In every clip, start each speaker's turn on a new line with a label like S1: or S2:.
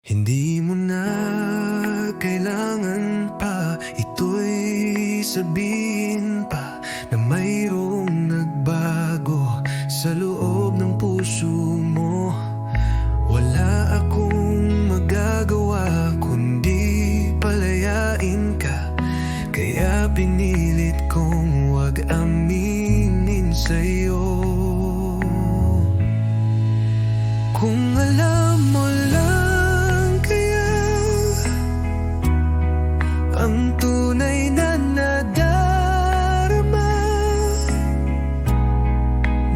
S1: Hindi mo na kailangan pa ito'y sabihin pa na mayroong nagbago sa loob ng puso mo. Wala akong magagawa kundi palayain ka, kaya pinilit kong wag aminin sa'yo. Kung alam mo lang kaya ang tunay na nadarama,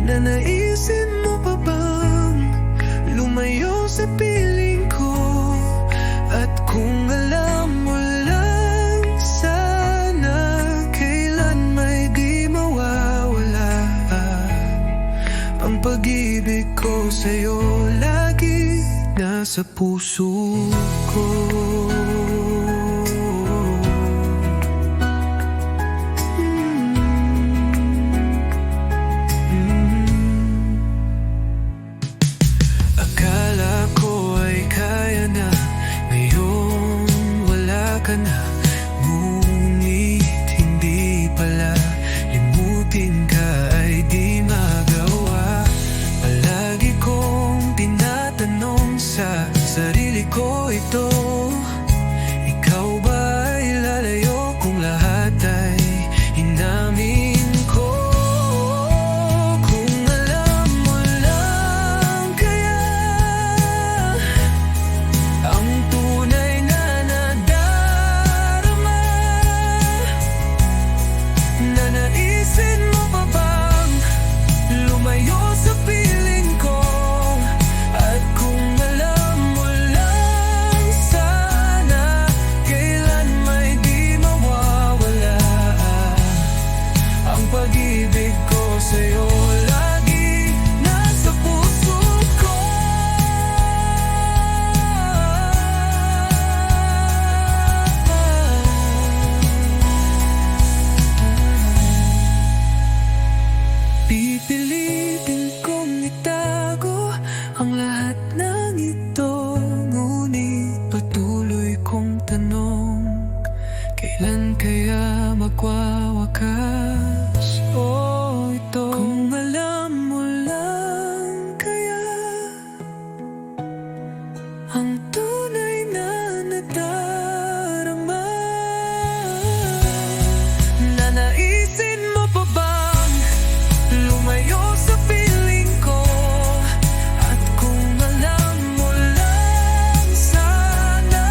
S1: na naisin mo pa bang lumayo sa piling ko? At kung alam mo lang sana kailan may di mawawala ang pag-ibig ko sa'yo, lagi nasa puso ko. Akala ko ay kaya na, ngayon wala ka na. Ngunit hindi pala, limutin ka ay di magawa. Palagi kong tinatanong sa sarili ko ito, ikaw ba ay lalayo kung lahat ay inamin ko? Kung alam mo lang kaya ang tunay na nadarama, na naisin mo pa bang lumayo sa piling ko? At kung alam mo lang sana kailan may di mawawala ang pag-ibig ko sa'yo, lagi nasa puso ko. Pipilitin kong itago ang lahat ng ito, ngunit patuloy kong tanong, kailan kaya magwawakas? Oh, ito. Kung alam mo lang kaya ang tunay na nadarama, na naisin mo pa bang lumayo sa piling ko? At kung alam mo lang sana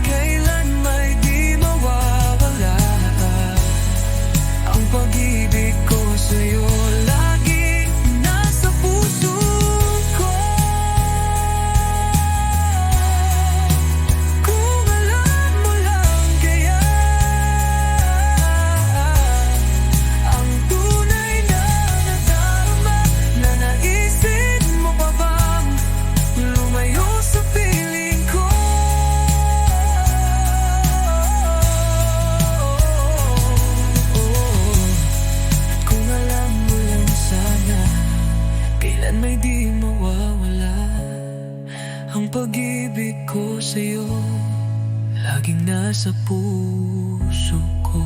S1: kailan may di mawawala ang pag-ibig ko sa'yo, lagi nasa puso ko. Kung alam mo lang kaya ang tunay na nadarama, na naisin mo pa bang lumayo sa piling ko? Kung alam mo lang sana kailan may di mawawala ang pag-ibig ko sa'yo, laging nasa puso ko.